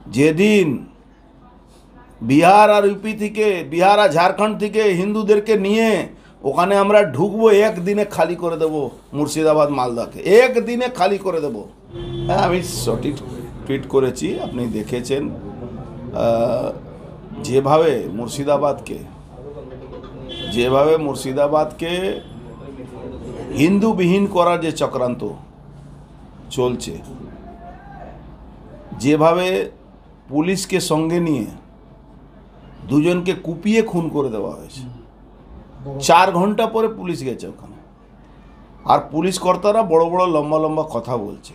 যেদিন বিহার আর ইউপি থেকে, বিহার আর ঝাড়খণ্ড থেকে হিন্দুদেরকে নিয়ে ওখানে আমরা ঢুকবো, একদিনে খালি করে দেব মুর্শিদাবাদ মালদাকে, একদিনে খালি করে দেব। হ্যাঁ, আমি সঠিক টুইট করেছি, আপনি দেখেছেন। যেভাবে মুর্শিদাবাদকে হিন্দুবিহীন করার যে চক্রান্ত চলছে, যেভাবে পুলিশকে সঙ্গে নিয়ে দুজনকে কুপিয়ে খুন করে দেওয়া হয়েছে, 4 ঘন্টা পরে পুলিশ গেছে ওখানে, আর পুলিশ কর্তারা বড় বড় লম্বা লম্বা কথা বলছে।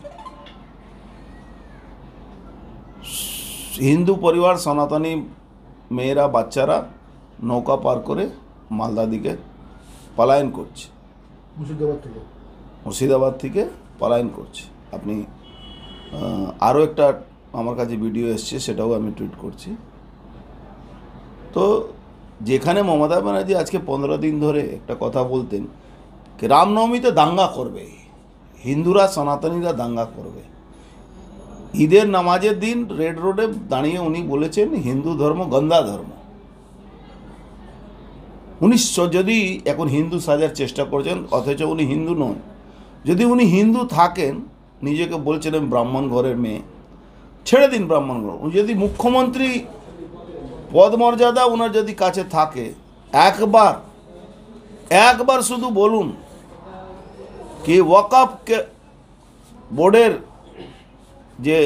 হিন্দু পরিবার, সনাতনী মেয়েরা, বাচ্চারা নৌকা পার করে মালদা দিকে পলায়ন করছে, মুর্শিদাবাদ থেকে পলায়ন করছে। আপনি আরও একটা আমার কাছে ভিডিও এসছে, সেটাও আমি টুইট করছি। তো যেখানে মমতা ব্যানার্জি আজকে 15 দিন ধরে একটা কথা বলতেন কি রামনবমীতে দাঙ্গা করবে, হিন্দুরা সনাতনীরা দাঙ্গা করবে, ঈদের নামাজের দিন রেড রোডে দাঁড়িয়ে উনি বলেছেন হিন্দু ধর্ম গন্দা ধর্ম। উনি যদি এখন হিন্দু সাজার চেষ্টা করছেন, অথচ উনি হিন্দু নন। যদি উনি হিন্দু থাকেন, নিজেকে বলছিলেন ব্রাহ্মণ ঘরের মেয়ে, ছেড়ে দিন ব্রাহ্মণ ঘর। উনি যদি মুখ্যমন্ত্রী পদমর্যাদা ওনার যদি কাছে থাকে, একবার শুধু বলুন কি ওয়াকফ বোর্ডের যে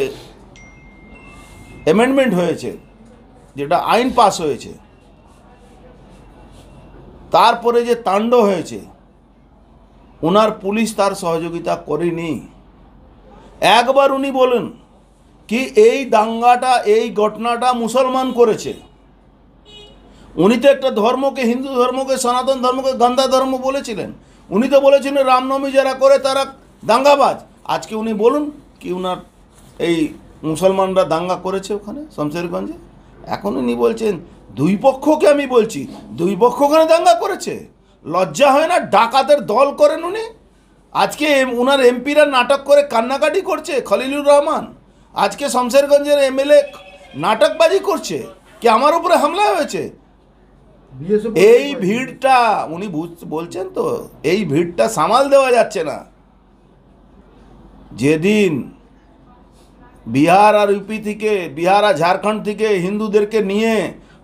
অ্যামেন্ডমেন্ট হয়েছে, যেটা আইন পাস হয়েছে, তারপরে যে তাণ্ড হয়েছে, ওনার পুলিশ তার সহযোগিতা করেনি। একবার উনি বলেন কি এই দাঙ্গাটা, এই ঘটনাটা মুসলমান করেছে। উনি তো একটা ধর্মকে, হিন্দু ধর্মকে, সনাতন ধর্মকে গন্দা ধর্ম বলেছিলেন। উনি তো বলেছিলেন রামনবমী যারা করে তারা দাঙ্গাবাজ। আজকে উনি বলুন কি উনার এই মুসলমানরা দাঙ্গা করেছে ওখানে শমশেরগঞ্জে। এখন উনি বলছেন দুই পক্ষকে, আমি বলছি দুই পক্ষ ওখানে দাঙ্গা করেছে। লজ্জা হয় না? ডাকাতের দল করেন উনি। আজকে উনার এমপিরা নাটক করে কান্নাকাটি করছে। খলিলুর রহমান আজকে শমশেরগঞ্জের এমএলএ নাটকবাজি করছে কি আমার উপরে হামলা হয়েছে। এই ভিড়টা উনি বলছেন তো, এই ভিড়টা সামাল দেওয়া যাচ্ছে না। যেদিন বিহার আর ইউপি থেকে, বিহার আর ঝাড়খণ্ড থেকে হিন্দুদেরকে নিয়ে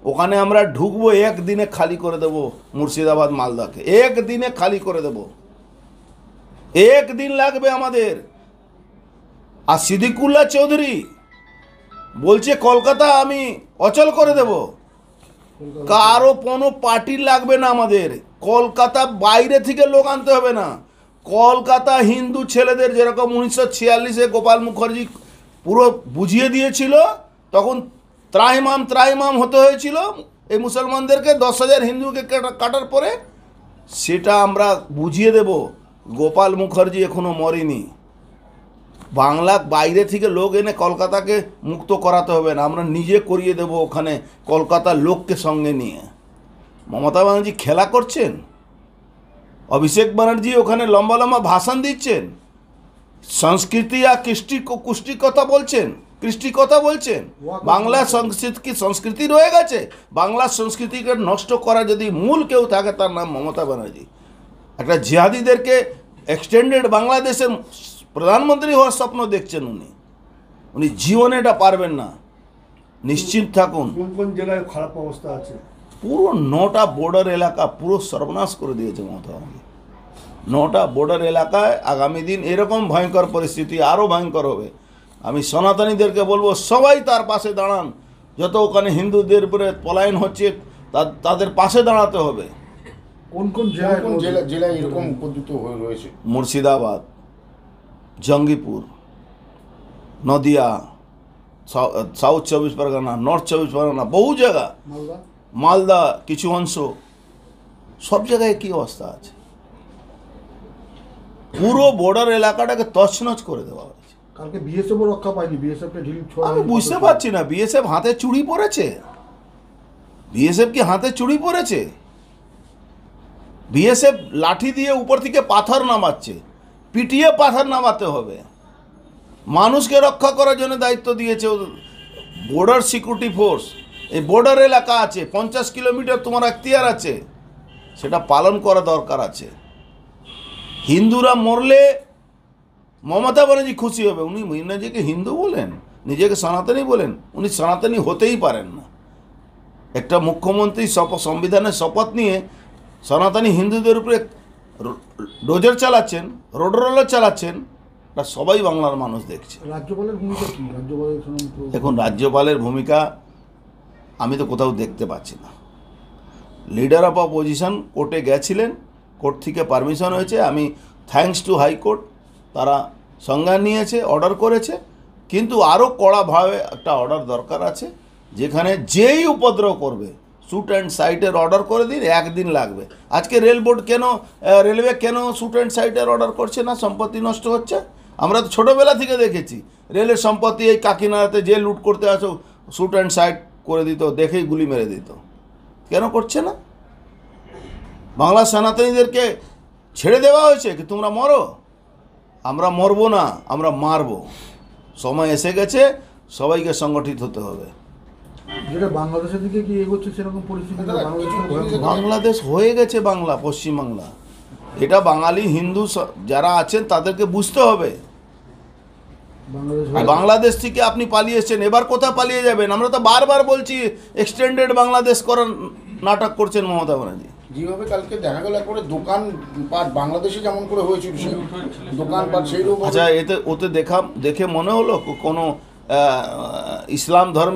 ওখানে আমরা ঢুকবো, একদিনে খালি করে দেব মুর্শিদাবাদ মালদাকে, একদিনে খালি করে দেব। একদিন লাগবে আমাদের। আর সিদ্দিকুল্লাহ চৌধুরী বলছে কলকাতা আমি অচল করে দেব। কারো কোনো পার্টি লাগবে না আমাদের। কলকাতা বাইরে থেকে লোক আনতে হবে না। কলকাতা হিন্দু ছেলেদের যেরকম 1946-এ গোপাল মুখার্জি পুরো বুঝিয়ে দিয়েছিল, তখন ত্রাহিমাম হতে হয়েছিল এই মুসলমানদেরকে, 10,000 হিন্দুকে কাটার পরে, সেটা আমরা বুঝিয়ে দেব। গোপাল মুখার্জি এখনো মরেনি। বাংলা বাইরে থেকে লোক এনে কলকাতাকে মুক্ত করাতে হবে না, আমরা নিজে করিয়ে দেব ওখানে কলকাতার লোককে সঙ্গে নিয়ে। মমতা ব্যানার্জি খেলা করছেন, অভিষেক ব্যানার্জি ওখানে লম্বা লম্বা ভাষণ দিচ্ছেন, সংস্কৃতি আর কৃষ্টি কথা বলছেন। বাংলা সংস্কৃতি রয়ে গেছে। বাংলা সংস্কৃতিকে নষ্ট করা যদি মূল কেউ থাকে, তার নাম মমতা ব্যানার্জি। একটা জিহাদিদেরকে এক্সটেন্ডেড বাংলাদেশের প্রধানমন্ত্রী হওয়ার স্বপ্ন দেখছেন উনি জীবনে এটা পারবেন না, নিশ্চিত থাকুন। কোন জেলায় খারাপ অবস্থা আছে? পুরো 9টা বর্ডার এলাকা পুরো সর্বনাশ করে দিয়েছে মমতা ব্যানার্জি। 9টা বর্ডার এলাকায় আগামী দিন এরকম ভয়ঙ্কর পরিস্থিতি আরও ভয়ঙ্কর হবে। আমি সনাতনীদেরকে বলবো সবাই তার পাশে দাঁড়ান। যত ওখানে হিন্দুদের উপরে পলায়ন হচ্ছে তাদের পাশে দাঁড়াতে হবে। কোন জেলায় এরকম উপদ্রুত হয়ে রয়েছে? মুর্শিদাবাদ, জঙ্গিপুর, নদিয়া, সাউথ 24 পরগনা, নর্থ 24 পরগনা, বহু জায়গা, মালদা কিছু অংশ, সব জায়গায় কী অবস্থা আছে। পুরো বর্ডার এলাকাটাকে তছনছ করে দেওয়া হয়েছে। কালকে বিএসএফ রক্ষা পায়নি, বিএসএফকে ঢিল ছোড়া। আমি বুঝতে পারছি না, বিএসএফ হাতে চুড়ি পড়েছে? বিএসএফ কি হাতে চুড়ি পড়েছে? বিএসএফ লাঠি দিয়ে উপর থেকে পাথর নামাচ্ছে, পিটিয়ে পাথর নামাতে হবে। মানুষকে রক্ষা করার জন্য দায়িত্ব দিয়েছে বর্ডার সিকিউরিটি ফোর্স, এই বর্ডার এলাকা আছে, 50 কিলোমিটার তোমার এখতিয়ার আছে, সেটা পালন করা দরকার আছে। হিন্দুরা মরলে মমতা ব্যানার্জি খুশি হবে, উনি নিজেকে হিন্দু বলেন, নিজেকে সনাতনী বলেন, উনি সনাতনী হতেই পারেন না। একটা মুখ্যমন্ত্রী সংবিধানের শপথ নিয়ে সনাতনী হিন্দুদের উপরে ডোজার চালাচ্ছেন, রোড রোলার চালাচ্ছেন, তা সবাই বাংলার মানুষ দেখছে। রাজ্যপালের ভূমিকা কি? এখন রাজ্যপালের ভূমিকা আমি তো কোথাও দেখতে পাচ্ছি না। লিডার অফ অপোজিশন কোর্টে গেছিলেন, কোর্ট থেকে পারমিশন হয়েছে, আমি থ্যাঙ্কস টু হাইকোর্ট, তারা সংজ্ঞান নিয়েছে, অর্ডার করেছে, কিন্তু আরও কড়াভাবে একটা অর্ডার দরকার আছে, যেখানে যেই উপদ্রব করবে শ্যুট অ্যান্ড সাইটের অর্ডার করে দিন, 1 দিন লাগবে। আজকে রেলওয়ে কেন শ্যুট অ্যান্ড সাইটের অর্ডার করছে না? সম্পত্তি নষ্ট হচ্ছে। আমরা তো ছোটোবেলা থেকে দেখেছি রেলের সম্পত্তি এই কাকিনাড়াতে যে লুট করতে আসো শ্যুট অ্যান্ড সাইট করে দিত, দেখেই গুলি মেরে দিত। কেন করছে না? বাংলা সনাতনীদেরকে ছেড়ে দেওয়া হয়েছে কি তোমরা মরো? আমরা মরবো না, আমরা মারবো। সময় এসে গেছে, সবাইকে সংগঠিত হতে হবে। যেটা বাংলাদেশের দিকে কি এগোচ্ছে সেরকম পরিস্থিতি বাংলাদেশ হয়ে গেছে, পশ্চিমবাংলা। এটা বাঙালি হিন্দু যারা আছেন তাদেরকে বুঝতে হবে। বাংলাদেশ থেকে আপনি পালিয়ে এসছেন, এবার কোথায় পালিয়ে যাবেন? আমরা তো বারবার বলছি এক্সটেন্ডেড বাংলাদেশ করার নাটক করছেন মমতা ব্যানার্জি। যেভাবে কালকে দেখা গেল করে দোকানপাট বাংলাদেশে যেমন করে হয়েছিল, দোকানপাট সেই রকম। আচ্ছা, ওতে দেখে মনে হলো কোনো ইসলাম ধর্ম